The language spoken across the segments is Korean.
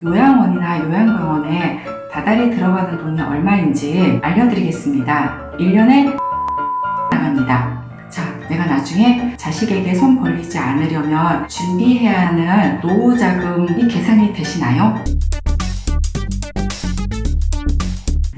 요양원이나 요양병원에 다달이 들어가는 돈이 얼마인지 알려드리겠습니다. 1년에 나갑니다. 자, 내가 나중에 자식에게 손 벌리지 않으려면 준비해야 하는 노후 자금이 계산이 되시나요?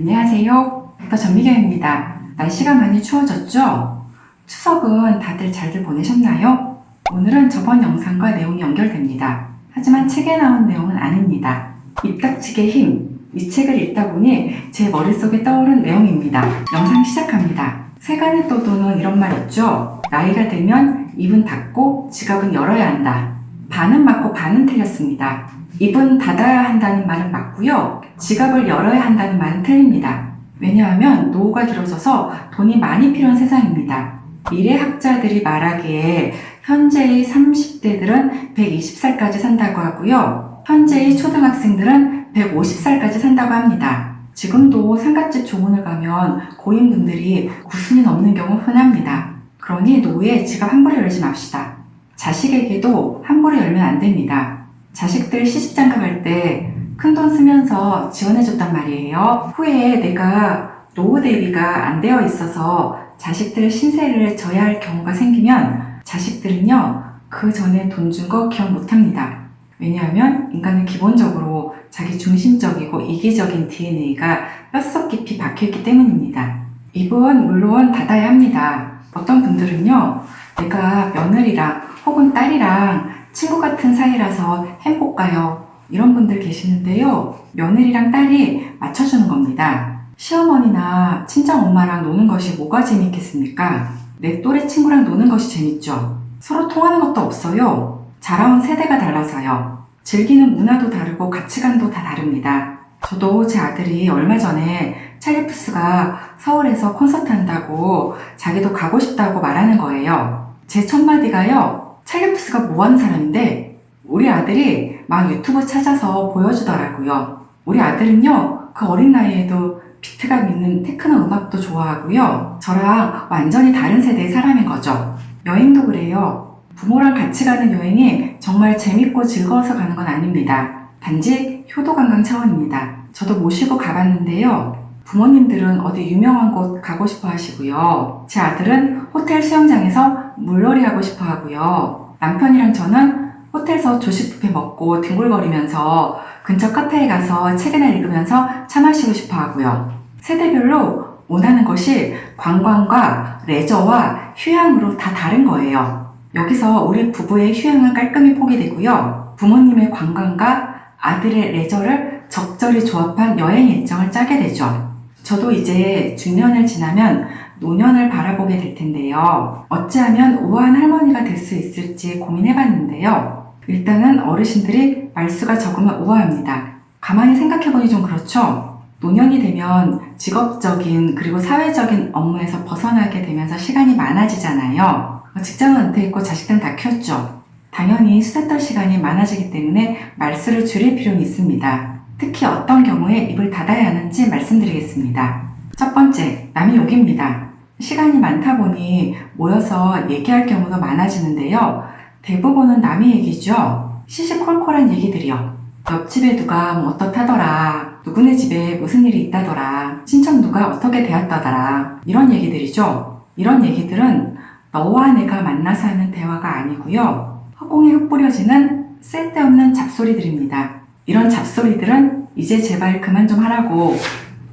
안녕하세요. 닥터 전미경입니다. 날씨가 많이 추워졌죠? 추석은 다들 잘들 보내셨나요? 오늘은 저번 영상과 내용이 연결됩니다. 하지만 책에 나온 내용은 아닙니다. 입 닥치게 힘, 이 책을 읽다 보니 제 머릿속에 떠오른 내용입니다. 영상 시작합니다. 세간에 떠도는 이런 말 있죠? 나이가 들면 입은 닫고 지갑은 열어야 한다. 반은 맞고 반은 틀렸습니다. 입은 닫아야 한다는 말은 맞고요. 지갑을 열어야 한다는 말은 틀립니다. 왜냐하면 노후가 길어져서 돈이 많이 필요한 세상입니다. 미래학자들이 말하기에 현재의 30대들은 120살까지 산다고 하고요. 현재의 초등학생들은 150살까지 산다고 합니다. 지금도 상갓집 조문을 가면 고인분들이 90이 넘는 경우 흔합니다. 그러니 노후에 지갑 함부로 열지 맙시다. 자식에게도 함부로 열면 안 됩니다. 자식들 시집장가 갈 때 큰돈 쓰면서 지원해줬단 말이에요. 후에 내가 노후 대비가 안 되어 있어서 자식들 신세를 져야 할 경우가 생기면 자식들은요, 그 전에 돈 준 거 기억 못합니다. 왜냐하면 인간은 기본적으로 자기 중심적이고 이기적인 DNA가 뼛속 깊이 박혀있기 때문입니다. 입은 물론 닫아야 합니다. 어떤 분들은요, 내가 며느리랑 혹은 딸이랑 친구 같은 사이라서 행복가요. 이런 분들 계시는데요. 며느리랑 딸이 맞춰주는 겁니다. 시어머니나 친정엄마랑 노는 것이 뭐가 재밌겠습니까? 내 또래 친구랑 노는 것이 재밌죠. 서로 통하는 것도 없어요. 자라온 세대가 달라서요. 즐기는 문화도 다르고 가치관도 다 다릅니다. 저도 제 아들이 얼마 전에 찰리 푸스가 서울에서 콘서트 한다고 자기도 가고 싶다고 말하는 거예요. 제 첫마디가요. 찰리 푸스가 뭐 하는 사람인데? 우리 아들이 막 유튜브 찾아서 보여주더라고요. 우리 아들은요. 그 어린 나이에도 비트감 있는 테크노 음악도 좋아하고요. 저랑 완전히 다른 세대의 사람인 거죠. 여행도 그래요. 부모랑 같이 가는 여행이 정말 재밌고 즐거워서 가는 건 아닙니다. 단지 효도관광 차원입니다. 저도 모시고 가봤는데요. 부모님들은 어디 유명한 곳 가고 싶어 하시고요. 제 아들은 호텔 수영장에서 물놀이 하고 싶어 하고요. 남편이랑 저는 호텔에서 조식 뷔페 먹고 뒹굴거리면서 근처 카페에 가서 책이나 읽으면서 차 마시고 싶어 하고요. 세대별로 원하는 것이 관광과 레저와 휴양으로 다 다른 거예요. 여기서 우리 부부의 휴양은 깔끔히 포기되고요. 부모님의 관광과 아들의 레저를 적절히 조합한 여행 일정을 짜게 되죠. 저도 이제 중년을 지나면 노년을 바라보게 될 텐데요. 어찌하면 우아한 할머니가 될 수 있을지 고민해봤는데요. 일단은 어르신들이 말수가 적으면 우아합니다. 가만히 생각해보니 좀 그렇죠? 노년이 되면 직업적인 그리고 사회적인 업무에서 벗어나게 되면서 시간이 많아지잖아요. 직장은 은퇴했고 자식들은 다 키웠죠. 당연히 수다 떨 시간이 많아지기 때문에 말수를 줄일 필요는 있습니다. 특히 어떤 경우에 입을 닫아야 하는지 말씀드리겠습니다. 첫 번째, 남의 욕입니다. 시간이 많다 보니 모여서 얘기할 경우도 많아지는데요. 대부분은 남의 얘기죠. 시시콜콜한 얘기들이요. 옆집에 누가 뭐 어떻다더라, 누구네 집에 무슨 일이 있다더라, 친척 누가 어떻게 되었다더라, 이런 얘기들이죠. 이런 얘기들은 너와 내가 만나서 하는 대화가 아니고요. 허공에 흙 뿌려지는 쓸데없는 잡소리들입니다. 이런 잡소리들은 이제 제발 그만 좀 하라고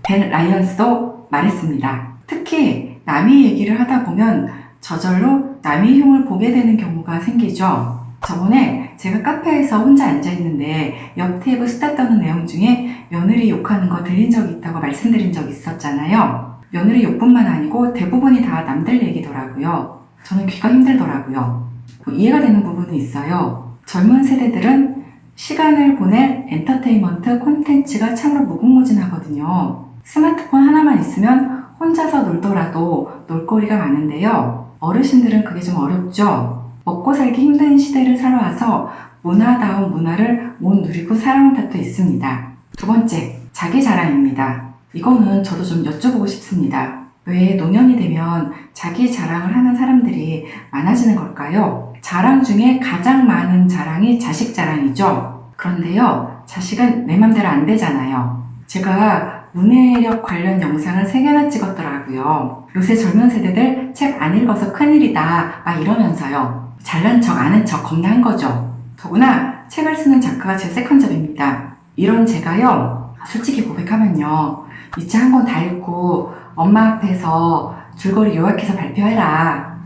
벤 라이언스도 말했습니다. 특히 남의 얘기를 하다 보면 저절로 남의 흉을 보게 되는 경우가 생기죠. 저번에 제가 카페에서 혼자 앉아있는데 옆 테이블 수다 떠는 내용 중에 며느리 욕하는 거 들린 적이 있다고 말씀드린 적이 있었잖아요. 며느리 욕뿐만 아니고 대부분이 다 남들 얘기더라고요. 저는 귀가 힘들더라고요. 이해가 되는 부분은 있어요. 젊은 세대들은 시간을 보낼 엔터테인먼트 콘텐츠가 참으로 무궁무진하거든요. 스마트폰 하나만 있으면 혼자서 놀더라도 놀거리가 많은데요. 어르신들은 그게 좀 어렵죠. 먹고 살기 힘든 시대를 살아와서 문화다운 문화를 못 누리고 살아온 탓도 있습니다. 두 번째, 자기 자랑입니다. 이거는 저도 좀 여쭤보고 싶습니다. 왜 노년이 되면 자기 자랑을 하는 사람들이 많아지는 걸까요? 자랑 중에 가장 많은 자랑이 자식 자랑이죠. 그런데요, 자식은 내 맘대로 안 되잖아요. 제가 문해력 관련 영상을 3개나 찍었더라고요. 요새 젊은 세대들 책 안 읽어서 큰일이다 막 이러면서요. 잘난 척 아는 척 겁나 한 거죠. 더구나 책을 쓰는 작가가 제 세컨잡입니다. 이런 제가요, 솔직히 고백하면요, 이 책 한 권 다 읽고 엄마 앞에서 줄거리 요약해서 발표해라.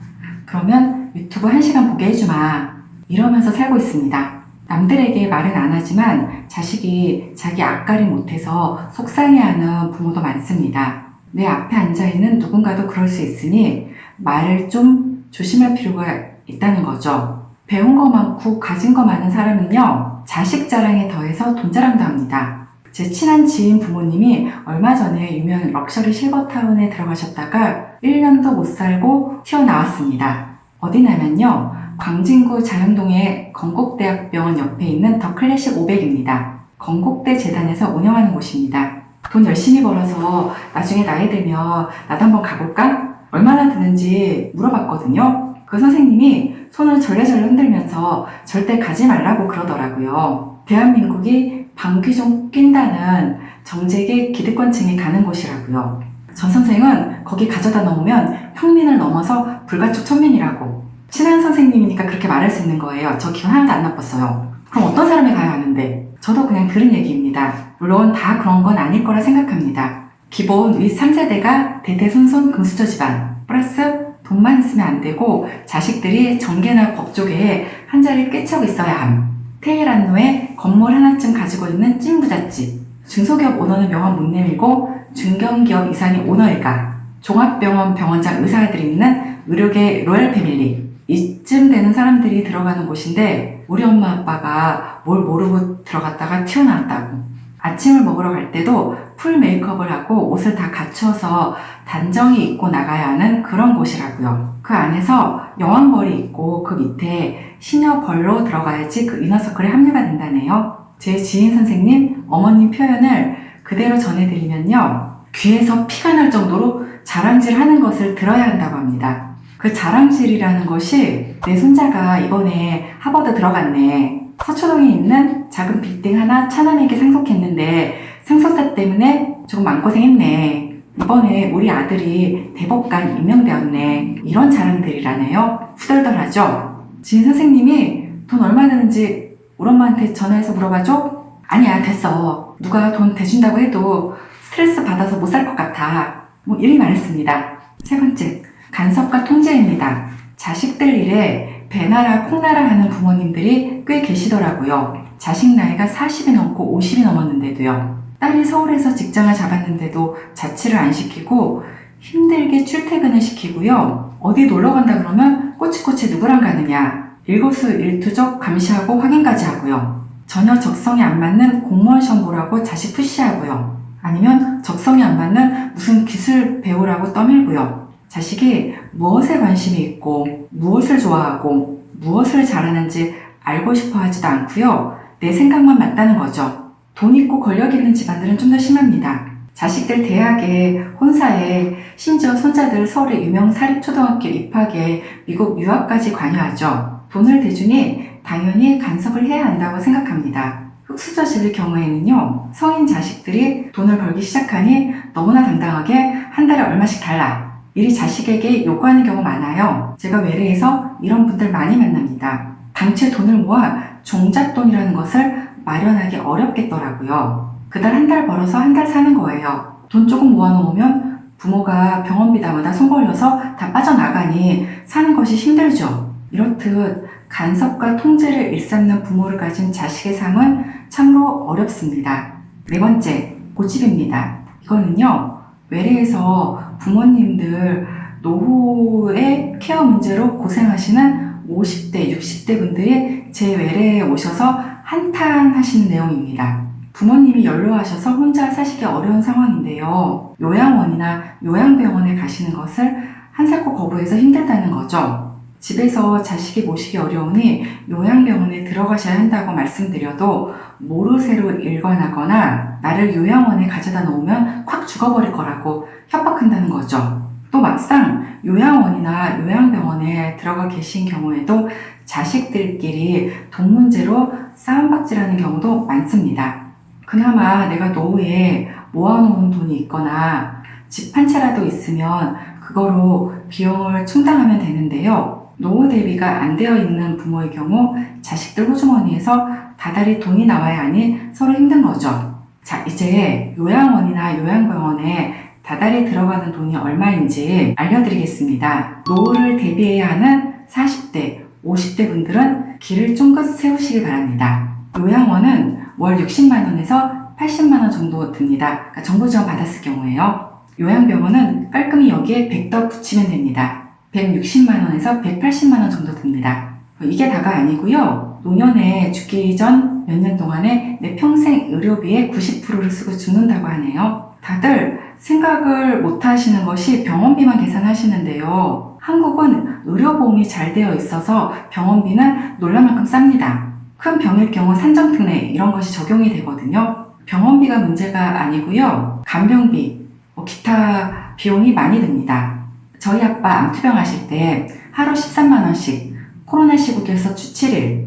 그러면 유튜브 1시간 보게 해주마. 이러면서 살고 있습니다. 남들에게 말은 안 하지만 자식이 자기 앞가림 못해서 속상해하는 부모도 많습니다. 내 앞에 앉아있는 누군가도 그럴 수 있으니 말을 좀 조심할 필요가 있다는 거죠. 배운 거 많고 가진 거 많은 사람은요, 자식 자랑에 더해서 돈 자랑도 합니다. 제 친한 지인 부모님이 얼마 전에 유명 럭셔리 실버타운에 들어가셨다가 1년도 못 살고 튀어나왔습니다. 어디냐면요, 광진구 자영동의 건국대학병원 옆에 있는 더 클래식 500입니다. 건국대 재단에서 운영하는 곳입니다. 돈 열심히 벌어서 나중에 나이 들면 나도 한번 가볼까? 얼마나 드는지 물어봤거든요. 그 선생님이 손을 절레절레 흔들면서 절대 가지 말라고 그러더라고요. 대한민국이 방귀 좀 낀다는 정재계 기득권층이 가는 곳이라고요. 전 선생은 거기 가져다 놓으면 평민을 넘어서 불가촉 천민이라고. 친한 선생님이니까 그렇게 말할 수 있는 거예요. 저 기분 하나도 안 나빴어요. 그럼 어떤 사람이 가야 하는데? 저도 그냥 들은 얘기입니다. 물론 다 그런 건 아닐 거라 생각합니다. 기본 윗 3세대가 대대손손 금수저 집안 플러스 돈만 있으면 안 되고 자식들이 정계나 법조계에 한 자리 꿰차고 있어야 함. 테헤란로에 건물 하나쯤 가지고 있는 찐부잣집. 중소기업 오너는 명함 못 내밀고 중견기업 이상이 오너일까. 종합병원 병원장 의사들이 있는 의료계 로얄 패밀리. 이쯤 되는 사람들이 들어가는 곳인데 우리 엄마 아빠가 뭘 모르고 들어갔다가 튀어나왔다고. 아침을 먹으러 갈 때도 풀 메이크업을 하고 옷을 다 갖춰서 단정히 입고 나가야 하는 그런 곳이라고요. 그 안에서 여왕벌이 있고 그 밑에 시녀벌로 들어가야지 그 이너서클에 합류가 된다네요. 제 지인 선생님, 어머님 표현을 그대로 전해드리면요, 귀에서 피가 날 정도로 자랑질 하는 것을 들어야 한다고 합니다. 그 자랑질이라는 것이 내 손자가 이번에 하버드 들어갔네. 서초동에 있는 작은 빌딩 하나 차남에게 상속했는데 상속세 때문에 조금 마음고생했네. 이번에 우리 아들이 대법관 임명되었네. 이런 자랑들이라네요. 후덜덜하죠? 지인 선생님이 돈 얼마 드는지 우리 엄마한테 전화해서 물어봐줘? 아니야, 됐어. 누가 돈 대준다고 해도 스트레스 받아서 못 살 것 같아. 일이 많았습니다. 3번째, 간섭과 통제입니다. 자식들 일에 배나라 콩나라 하는 부모님들이 꽤 계시더라고요. 자식 나이가 40이 넘고 50이 넘었는데도요. 딸이 서울에서 직장을 잡았는데도 자취를 안 시키고 힘들게 출퇴근을 시키고요. 어디 놀러 간다 그러면 꼬치꼬치 누구랑 가느냐. 일거수일투족 감시하고 확인까지 하고요. 전혀 적성이 안 맞는 공무원 시험 보라고 자식 푸시하고요. 아니면 적성이 안 맞는 무슨 기술 배우라고 떠밀고요. 자식이 무엇에 관심이 있고 무엇을 좋아하고 무엇을 잘하는지 알고 싶어 하지도 않고요. 내 생각만 맞다는 거죠. 돈 있고 권력 있는 집안들은 좀 더 심합니다. 자식들 대학에, 혼사에, 심지어 손자들 서울의 유명 사립초등학교 입학에 미국 유학까지 관여하죠. 돈을 대주니 당연히 간섭을 해야 한다고 생각합니다. 흑수저실의 경우에는요, 성인 자식들이 돈을 벌기 시작하니 너무나 당당하게 한 달에 얼마씩 달라. 이리 자식에게 요구하는 경우 많아요. 제가 외래에서 이런 분들 많이 만납니다. 당최 돈을 모아 종잣돈이라는 것을 마련하기 어렵겠더라고요. 그달 한 달 벌어서 한 달 사는 거예요. 돈 조금 모아놓으면 부모가 병원비다마다 손 벌려서 다 빠져나가니 사는 것이 힘들죠. 이렇듯 간섭과 통제를 일삼는 부모를 가진 자식의 삶은 참으로 어렵습니다. 4번째, 고집입니다. 이거는요, 외래에서 부모님들 노후의 케어 문제로 고생하시는 50대, 60대 분들이 제 외래에 오셔서 한탄하시는 내용입니다. 부모님이 연로하셔서 혼자 사시기 어려운 상황인데요. 요양원이나 요양병원에 가시는 것을 한사코 거부해서 힘들다는 거죠. 집에서 자식이 모시기 어려우니 요양병원에 들어가셔야 한다고 말씀드려도 모르쇠로 일관하거나 나를 요양원에 가져다 놓으면 콱 죽어버릴 거라고 협박한다는 거죠. 또 막상 요양원이나 요양병원에 들어가 계신 경우에도 자식들끼리 돈 문제로 싸움박질하는 경우도 많습니다. 그나마 내가 노후에 모아놓은 돈이 있거나 집 한 채라도 있으면 그거로 비용을 충당하면 되는데요. 노후 대비가 안 되어 있는 부모의 경우 자식들 호주머니에서 다달이 돈이 나와야 하니 서로 힘든 거죠. 자, 이제 요양원이나 요양병원에 다달이 들어가는 돈이 얼마인지 알려드리겠습니다. 노후를 대비해야 하는 40대, 50대 분들은 길을 쫑긋 세우시기 바랍니다. 요양원은 월 60만원에서 80만원 정도 듭니다. 그러니까 정부 지원 받았을 경우에요. 요양병원은 깔끔히 여기에 100더 붙이면 됩니다. 160만원에서 180만원 정도 듭니다. 이게 다가 아니고요. 노년에 죽기 전 몇 년 동안에 내 평생 의료비의 90%를 쓰고 죽는다고 하네요. 다들 생각을 못 하시는 것이 병원비만 계산하시는데요. 한국은 의료보험이 잘 되어 있어서 병원비는 놀랄만큼 쌉니다. 큰 병일 경우 산정특례 이런 것이 적용이 되거든요. 병원비가 문제가 아니고요. 간병비, 기타 비용이 많이 듭니다. 저희 아빠 암투병 하실 때 하루 13만원씩, 코로나 시국에서 주 7일,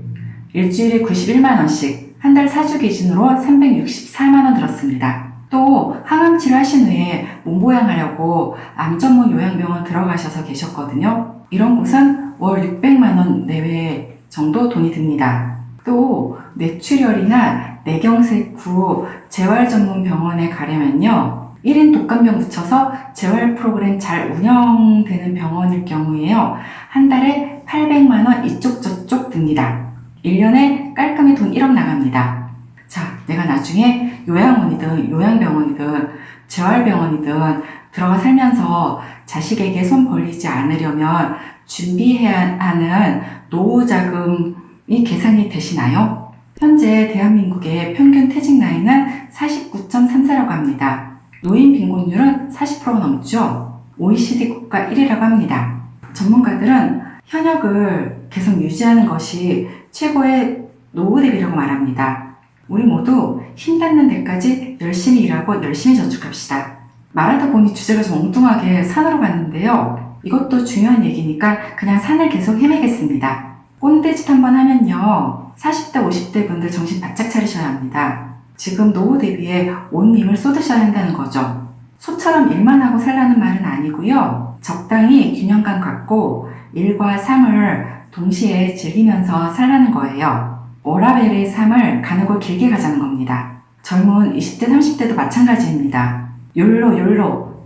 일주일에 91만원씩, 한 달 4주 기준으로 364만원 들었습니다. 또 항암치료 하신 후에 몸보양하려고 암전문 요양병원 들어가셔서 계셨거든요. 이런 곳은 월 600만원 내외 정도 돈이 듭니다. 또 뇌출혈이나 뇌경색 후 재활전문병원에 가려면요. 1인 독감병 붙여서 재활 프로그램 잘 운영되는 병원일 경우에요. 한 달에 800만원 이쪽 저쪽 듭니다. 1년에 깔끔히 돈 1억 나갑니다. 자, 내가 나중에 요양원이든 요양병원이든 재활병원이든 들어가 살면서 자식에게 손 벌리지 않으려면 준비해야 하는 노후자금이 계산이 되시나요? 현재 대한민국의 평균 퇴직 나이는 49.3세라고 합니다. 노인 빈곤율은 40% 넘죠. OECD 국가 1위라고 합니다. 전문가들은 현역을 계속 유지하는 것이 최고의 노후 대비라고 말합니다. 우리 모두 힘 닿는 데까지 열심히 일하고 열심히 저축합시다. 말하다 보니 주제가 좀 엉뚱하게 산으로 갔는데요. 이것도 중요한 얘기니까 그냥 산을 계속 헤매겠습니다. 꼰대짓 한번 하면요. 40대, 50대 분들 정신 바짝 차리셔야 합니다. 지금 노후 대비에 온 힘을 쏟으셔야 한다는 거죠. 소처럼 일만 하고 살라는 말은 아니고요. 적당히 균형감 갖고 일과 삶을 동시에 즐기면서 살라는 거예요. 워라벨의 삶을 가늘고 길게 가자는 겁니다. 젊은 20대, 30대도 마찬가지입니다. 욜로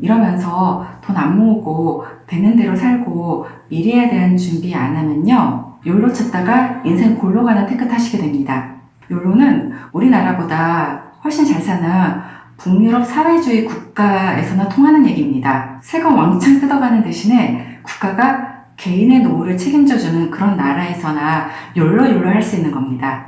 이러면서 돈 안 모으고 되는 대로 살고 미래에 대한 준비 안 하면요. 욜로 찾다가 인생 골로 가는 택트 타시게 됩니다. 욜로는 우리나라보다 훨씬 잘 사는 북유럽 사회주의 국가에서나 통하는 얘기입니다. 세금 왕창 뜯어가는 대신에 국가가 개인의 노후를 책임져주는 그런 나라에서나 욜로 할 수 있는 겁니다.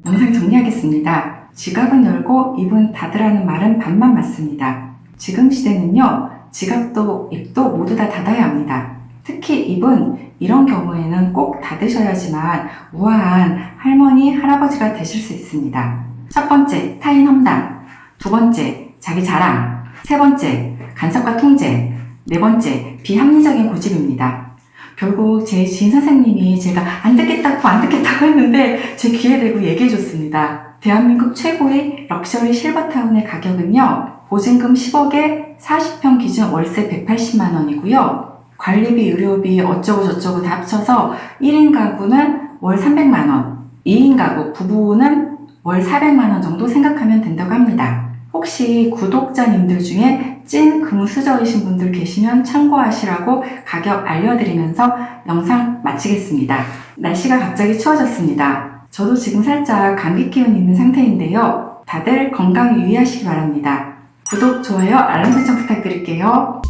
영상 정리하겠습니다. 지갑은 열고 입은 닫으라는 말은 반만 맞습니다. 지금 시대는요. 지갑도 입도 모두 다 닫아야 합니다. 특히 입은 이런 경우에는 꼭 닫으셔야지만 우아한 할머니, 할아버지가 되실 수 있습니다. 첫 번째, 타인 험담. 두 번째, 자기 자랑. 세 번째, 간섭과 통제. 네 번째, 비합리적인 고집입니다. 결국 제 지인 선생님이 제가 안 듣겠다고 했는데 제 귀에 대고 얘기해줬습니다. 대한민국 최고의 럭셔리 실버타운의 가격은요. 보증금 10억에 40평 기준 월세 180만원이고요. 관리비, 의료비 어쩌고 저쩌고 다 합쳐서 1인 가구는 월 300만원, 2인 가구, 부부는 월 400만원 정도 생각하면 된다고 합니다. 혹시 구독자님들 중에 찐 금수저이신 분들 계시면 참고하시라고 가격 알려드리면서 영상 마치겠습니다. 날씨가 갑자기 추워졌습니다. 저도 지금 살짝 감기 기운이 있는 상태인데요. 다들 건강 유의하시기 바랍니다. 구독, 좋아요, 알람 설정 부탁드릴게요.